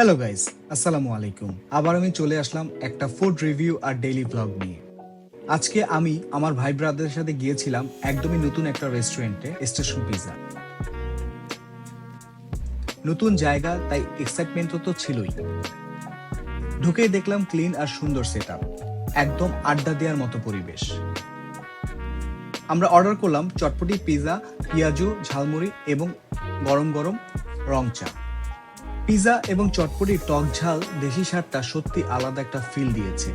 Hello guys, আসসালামু আলাইকুম। আবার আমি চলে আসলাম একটা ফুড রিভিউ আর ডেইলি ব্লগ নিয়ে। আজকে আমি আমার ভাই ব্রাদারের সাথে গিয়েছিলাম একদমই নতুন একটা রেস্টুরেন্টে, স্টেশন পিৎজা। নতুন জায়গা, তাই এক্সাইটমেন্ট তো ছিলই। ঢুকেই দেখলাম ক্লিন আর সুন্দর সেটআপ, একদম আড্ডা দেওয়ার মতো পরিবেশ। আমরা অর্ডার করলাম চটপটি পিৎজা, পেঁয়াজু, ঝালমুড়ি এবং গরম গরম রং চা। পিৎজা এবং চটপটির টক ঝাল দেশি স্বাদটা সত্যি আলাদা একটা ফিল দিয়েছে।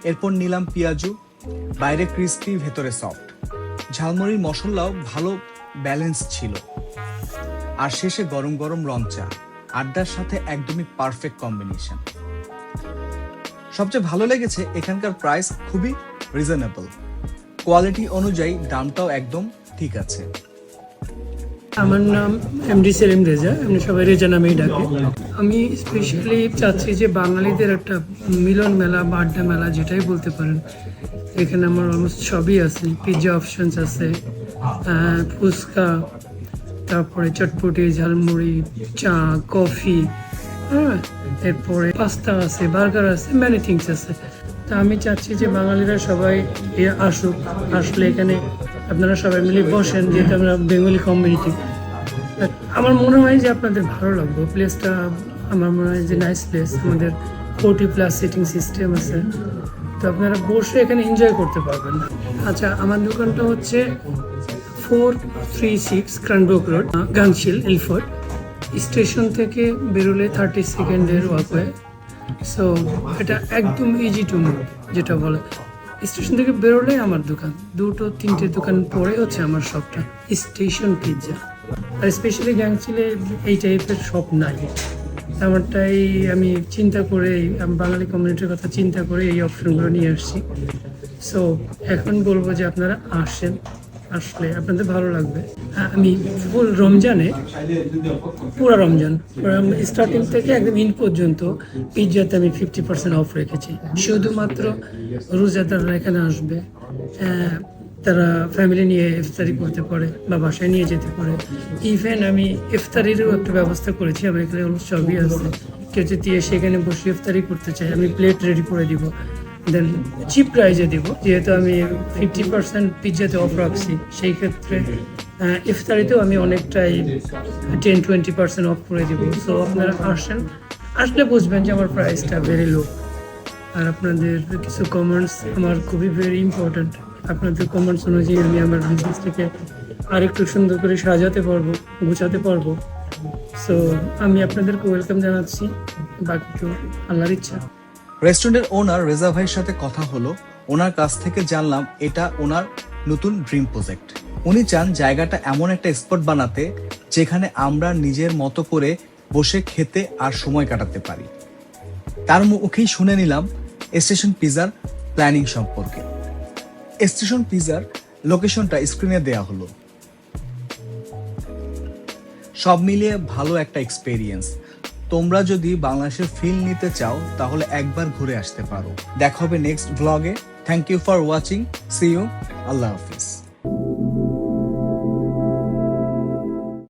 এরপর নিলাম পেঁয়াজু, বাইরে ক্রিস্পি ভেতরে সফট। ঝালমুড়ির মশলাও ভালো ব্যালেন্স ছিল। আর শেষে গরম গরম রং চা, আড্ডার সাথে একদমই পারফেক্ট কম্বিনেশন। সবচেয়ে ভালো লেগেছে এখানকার প্রাইস খুবই রিজনেবল, কোয়ালিটি অনুযায়ী দামটাও একদম ঠিক আছে। আমার নাম এমডি সেলিম রেজা, এমনি সবাই রেজা নামেই ডাকে। আমি স্পেশালি চাচ্ছি যে বাঙালিদের একটা মিলন মেলা বা আড্ডা মেলা যেটাই বলতে পারেন, এখানে আমার অলমোস্ট সবই আছে। পিৎজা অপশনস আছে, ফুচকা, তারপরে চটপটি, ঝালমুড়ি, চা, কফি, হ্যাঁ, এরপরে পাস্তা আছে, বার্গার আছে, ম্যানি থিংস আছে। তা আমি চাচ্ছি যে বাঙালিরা সবাই আসুক, আসলে এখানে আপনারা সবাই মিলে বসেন, যেহেতু আমরা বেঙ্গলি কমিউনিটি। আমার মনে হয় যে আপনাদের ভালো লাগবে প্লেসটা। আমার মনে হয় যে নাইস প্লেস। আমাদের 40+ সিটিং সিস্টেম আছে, তো আপনারা বসে এখানে এনজয় করতে পারবেন। আচ্ছা, আমার দোকানটা হচ্ছে 436 ক্রানব্রুক রোড, গাংশিল, ইলফোর্ড। স্টেশন থেকে বেরোলে 30 সেকেন্ডের ওয়াকওয়ে। সো এটা একদম ইজি টু মুভ, যেটা বলে। স্টেশন থেকে বেরোলে আমার দোকান, 2-3টে দোকান পরে হচ্ছে আমার শপটা, স্টেশন পিৎজা। আর স্পেশালি গাংচিলে এই টাইপের শপ নাই। আমারটাই আমি চিন্তা করে, আমি বাঙালি কমিউনিটির কথা চিন্তা করে এই অপশনগুলো নিয়ে আসছি। সো এখন বলবো যে আপনারা আসেন, আসলে আপনাদের ভালো লাগবে। আমি ফুল রমজানে, পুরো রমজান স্টার্টিং থেকে একদম ইন পর্যন্ত পিৎজাতে আমি 50% অফ রেখেছি। শুধুমাত্র রোজাদাররা এখানে আসবে, তারা ফ্যামিলি নিয়ে ইফতারি করতে পারে বা বাসায় নিয়ে যেতে পারে। ইভেন আমি ইফতারিরও একটা ব্যবস্থা করেছি, আমার এখানে সবই আছে। কেউ যদি এসে এখানে বসে ইফতারি করতে চায়, আমি প্লেট রেডি করে দিব, দেন চিপ প্রাইজে দিব। যেহেতু আমি 50% পিৎজাতে অফ রাখছি, সেই ক্ষেত্রে ইফতারিতেও আমি অনেকটাই 10-20% অফ করে দিব। সো আপনারা আসলে বুঝবেন যে আমার প্রাইসটা ভেরি লো। আর আপনাদের কিছু কমেন্টস আমার খুবই ভেরি ইম্পর্ট্যান্ট। আপনাদের কমেন্টস অনুযায়ী আমি আমার বিজনেসটাকে আরেকটু সুন্দর করে সাজাতে পারবো, গোছাতে পারবো। সো আমি আপনাদেরকে ওয়েলকাম জানাচ্ছি, বাকি তো আল্লাহর ইচ্ছা। রেস্টুরেন্টের ওনার রেজা ভাইয়ের সাথে কথা হলো, ওনার কাছ থেকে জানলাম এটা ওনার নতুন ড্রিম প্রজেক্ট। উনি চান জায়গাটা এমন একটা স্পট বানাতে যেখানে আমরা নিজের মতো করে বসে খেতে আর সময় কাটাতে পারি। তার মুখেই শুনে নিলাম স্টেশন পিৎজার প্ল্যানিং সম্পর্কে। স্টেশন পিৎজার লোকেশনটা স্ক্রিনে দেয়া হলো। সব মিলিয়ে ভালো একটা এক্সপেরিয়েন্স। তোমরা যদি বাংলাদেশের ফিল নিতে চাও তাহলে একবার ঘুরে আসতে পারো। দেখা হবে next blog. Thank you for watching. See you. আল্লাহ হাফিজ।